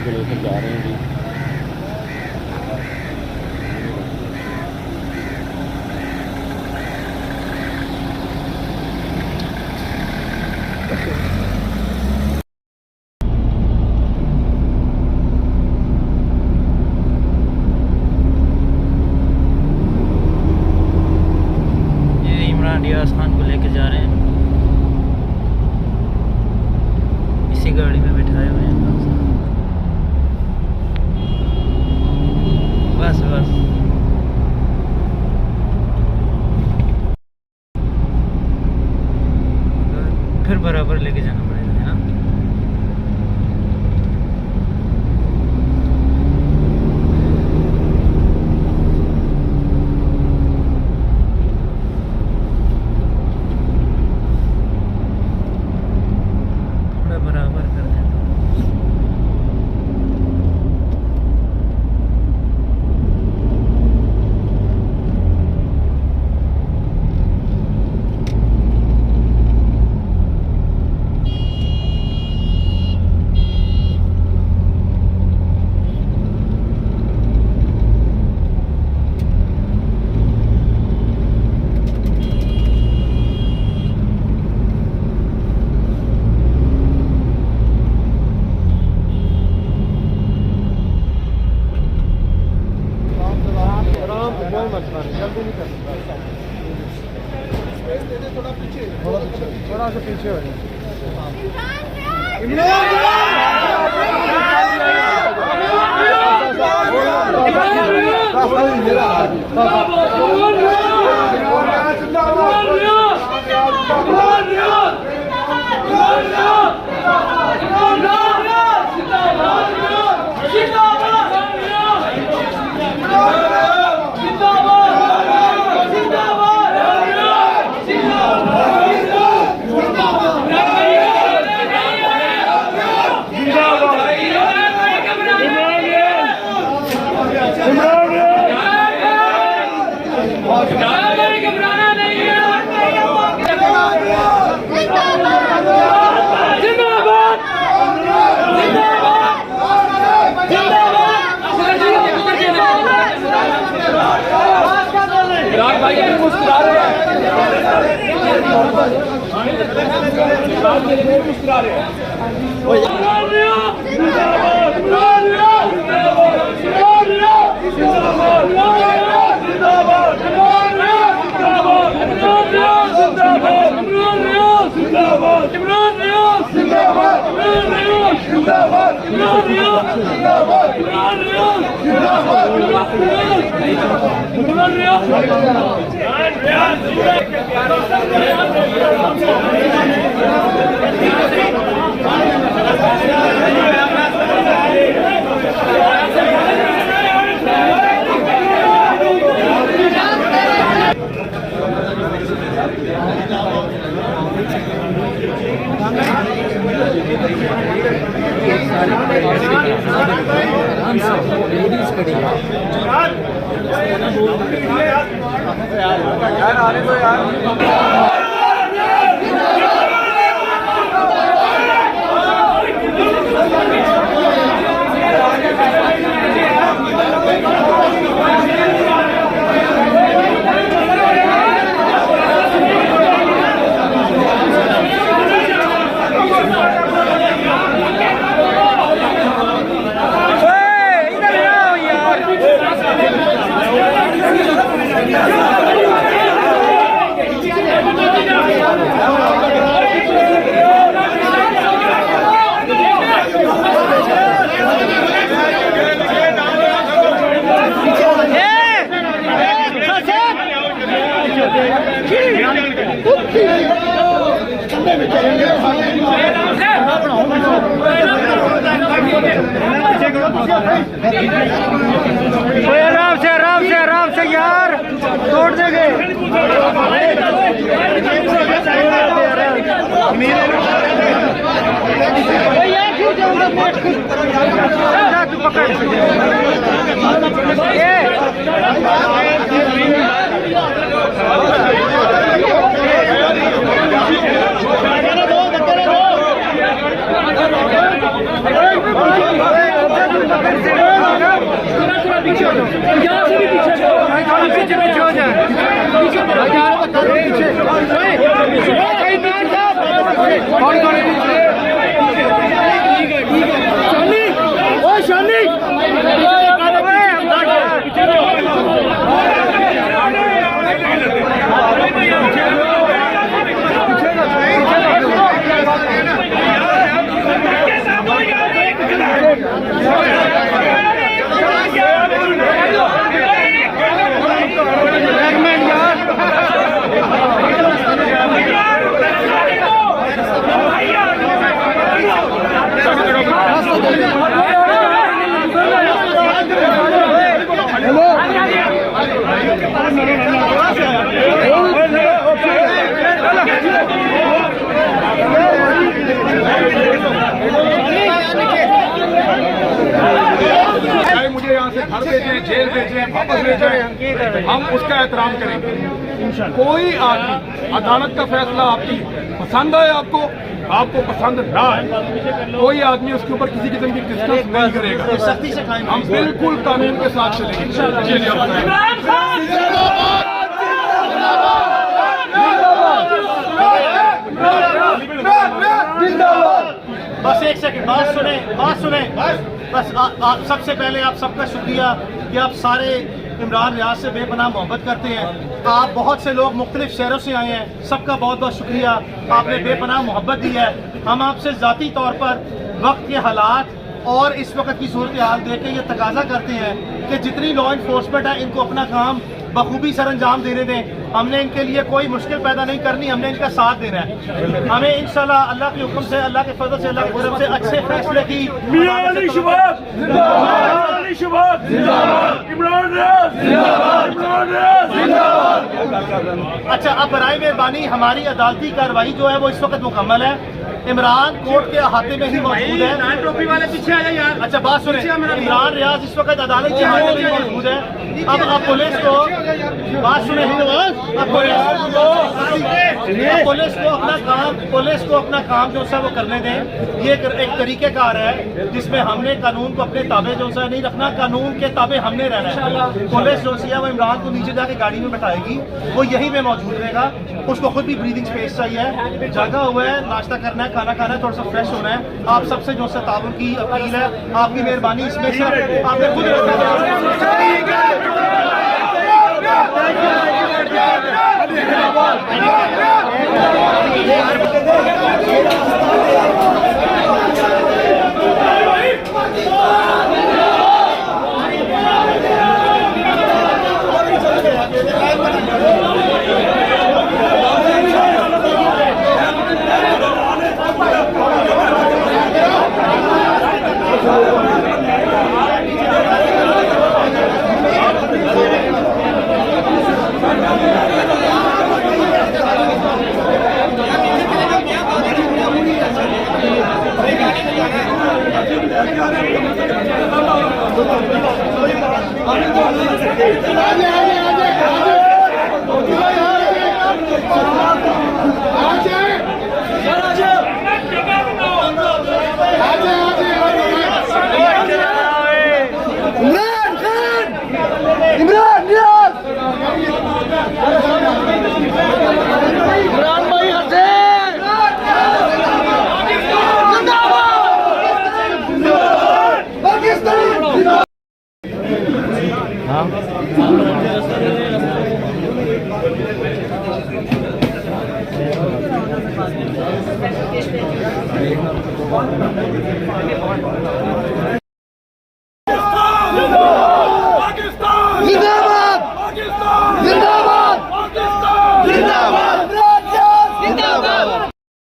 को लेकर जा रहे हैं। रियाज खान को लेके जा रहे हैं, इसी गाड़ी में बिठाए हुए हैं। बस बस फिर बराबर लेके जाना पड़ेगा, है ना। थोड़ा सा पीछे हो मुस्कुरा रहे यार आने दो यार। आराम से यार, तोड़ देंगे। तू पकड़ ये चाहे मुझे यहाँ से घर भेजें, जेल भेजें, वापस ले जाएं, हम उसका एहतराम करेंगे। कोई आदमी, अदालत का फैसला आपकी पसंद आए आपको पसंद ना आए, कोई आदमी उसके ऊपर किसी किस्म की डिस्कस नहीं करेगा। हम बिल्कुल कानून के साथ चलेंगे। बस एक सेकंड बात सुने बस सबसे पहले आप सबका शुक्रिया कि आप सारे इमरान रियाज से बेपनाह मोहब्बत करते हैं। आप बहुत से लोग मुख्तलिफ शहरों से आए हैं, सबका बहुत बहुत शुक्रिया, आपने बेपनाह मोहब्बत दी है। हम आपसे ज़ाती तौर पर वक्त के हालात और इस वक्त की सूरत हाल देख के ये तकाजा करते हैं कि जितनी लॉ इन्फोर्समेंट है इनको अपना काम बखूबी सर अंजाम देने दें। हमने इनके लिए कोई मुश्किल पैदा नहीं करनी, हमने इनका साथ देना है। हमें इंशाल्लाह अल्लाह के हुक्म से, अल्लाह के फजल से, अल्लाह के करम से अच्छे फैसले की अच्छा। अब बराए मेहरबानी हमारी अदालती कार्रवाई जो है वो इस वक्त मुकम्मल है। इमरान कोर्ट के अहाते में ही मौजूद है। टोपी वाले पीछे आ जाए यार। अच्छा बात सुने, इमरान रियाज इस वक्त अदालत के अहाते में ही मौजूद है। अब पुलिस को बात सुने, अब पुलिस को अपना काम जो है वो करने दें। ये एक तरीकेकार है जिसमें हमने कानून को अपने ताबे जो है नहीं रखना, कानून के ताबे हमने रहना है। पुलिस जो है वो इमरान को नीचे जाके गाड़ी में बैठाएगी, वो यहीं पे मौजूद रहेगा। उसको खुद भी ब्रीदिंग स्पेस चाहिए, जगह हुआ है, नाश्ता करना है, खाना खाना है, थोड़ा सा फ्रेश होना है। आप सबसे जो है ताउन की अपील है, आपकी मेहरबानी इसमें से आपने खुद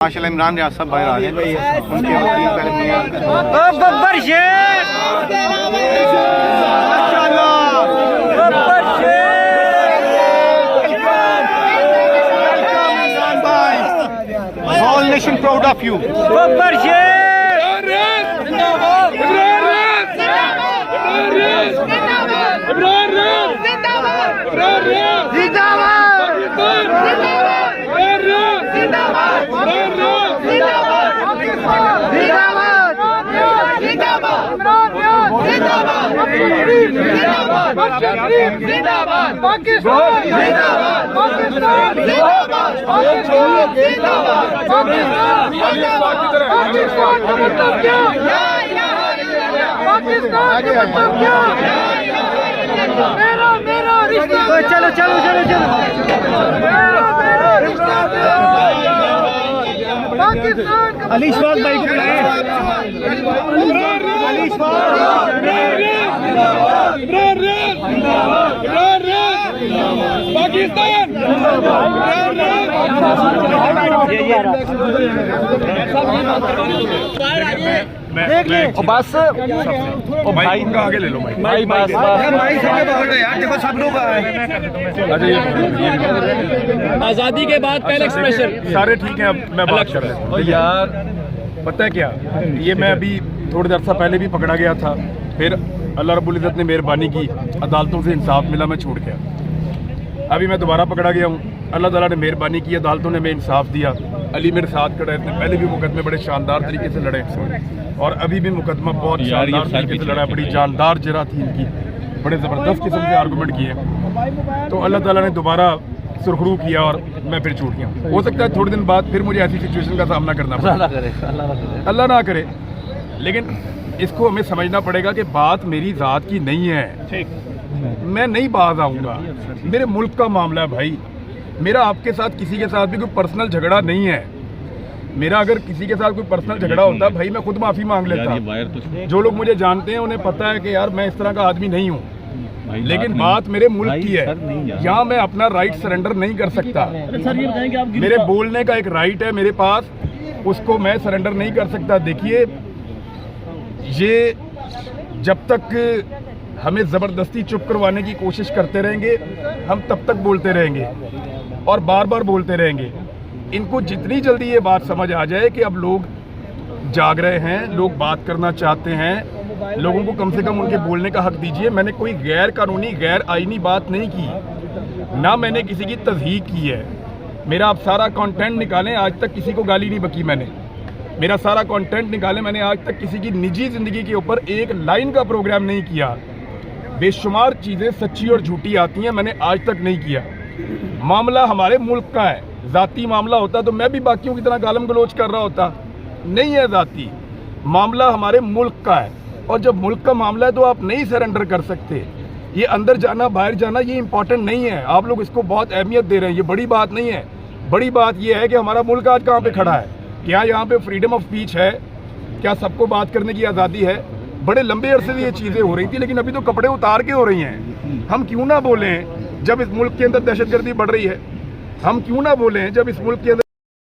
माशाल्लाह इमरान रियाज साहब बाहर आ गए। उनके वकील पहले Babbar Sheikh Whole nation proud of you. Babbar Sheikh जिंदाबाद पाकिस्तान जिंदाबाद पाकिस्तान जिंदाबाद पाकिस्तान जिंदाबाद पाकिस्तान पाकिस्तान का मतलब क्या पाकिस्तान का मतलब क्या मेरा मेरा रिश्ता चलो चलो चलो चलो मेरा मेरा रिश्ता पाकिस्तान का अली इशफाक भाई को बुलाएं अली पाकिस्तान देख ले बस भाई उनका आगे ले लो भाई बस यार देखो सब लोग आजादी के बाद पहले एक्सप्रेशन सारे ठीक हैं। अब मैं बात कर रहा हूँ यार, पता है क्या, ये मैं अभी थोड़ी देर पहले भी पकड़ा गया था, फिर अल्लाह रब्बुल इज़्ज़त ने मेहरबानी की, अदालतों से इंसाफ मिला, मैं छूट गया। अभी मैं दोबारा पकड़ा गया हूँ, अल्लाह ताला ने मेहरबानी की, अदालतों ने हमें इंसाफ दिया। अली मेरे साथ खड़े थे, पहले भी मुकदमे बड़े शानदार तरीके से लड़े और अभी भी मुकदमा बहुत शानदार तरीके से लड़ा, बड़ी जानदार जरा थी इनकी, बड़े ज़बरदस्त किस्म से आर्गूमेंट किए। तो अल्लाह ताला ने दोबारा सुरखरू किया और मैं फिर छूट गया। हो सकता है थोड़े दिन बाद फिर मुझे ऐसी सिचुएशन का सामना करना पड़े, अल्लाह ना करे, लेकिन इसको हमें समझना पड़ेगा कि बात मेरी ज़ात की नहीं है। मैं नहीं बाज आऊँगा, मेरे मुल्क का मामला है भाई। मेरा आपके साथ किसी के साथ भी कोई पर्सनल झगड़ा नहीं है। मेरा अगर किसी के साथ कोई पर्सनल झगड़ा होता भाई मैं खुद माफ़ी मांग लेता। जो लोग मुझे जानते हैं उन्हें पता है कि यार मैं इस तरह का आदमी नहीं हूँ, लेकिन बात मेरे मुल्क की है। यहाँ मैं अपना राइट सरेंडर नहीं कर सकता। मेरे बोलने का एक राइट है मेरे पास, उसको मैं सरेंडर नहीं कर सकता। देखिए, ये जब तक हमें ज़बरदस्ती चुप करवाने की कोशिश करते रहेंगे, हम तब तक बोलते रहेंगे और बार बार बोलते रहेंगे। इनको जितनी जल्दी ये बात समझ आ जाए कि अब लोग जाग रहे हैं, लोग बात करना चाहते हैं, लोगों को कम से कम उनके बोलने का हक दीजिए। मैंने कोई गैर कानूनी गैर आईनी बात नहीं की, ना मैंने किसी की तज़हीक की है। मेरा आप सारा कंटेंट निकालें, आज तक किसी को गाली नहीं बकी मैंने। मेरा सारा कंटेंट निकालें, मैंने आज तक किसी की निजी ज़िंदगी के ऊपर एक लाइन का प्रोग्राम नहीं किया। बेशुमार चीज़ें सच्ची और झूठी आती हैं, मैंने आज तक नहीं किया। मामला हमारे मुल्क का है, ज़ाती मामला होता तो मैं भी बाकियों की तरह गालम गलोच कर रहा होता। नहीं है ज़ाती मामला, हमारे मुल्क का है, और जब मुल्क का मामला है तो आप नहीं सरेंडर कर सकते। ये अंदर जाना बाहर जाना ये इंपॉर्टेंट नहीं है, आप लोग इसको बहुत अहमियत दे रहे हैं, ये बड़ी बात नहीं है। बड़ी बात ये है कि हमारा मुल्क आज कहाँ पे खड़ा है, क्या यहाँ पे फ्रीडम ऑफ स्पीच है, क्या सबको बात करने की आज़ादी है। बड़े लंबे अरसे से ये चीज़ें हो रही थी, लेकिन अभी तो कपड़े उतार के हो रही हैं। हम क्यों ना बोलें जब इस मुल्क के अंदर दहशतगर्दी बढ़ रही है, हम क्यों ना बोलें जब इस मुल्क के अंदर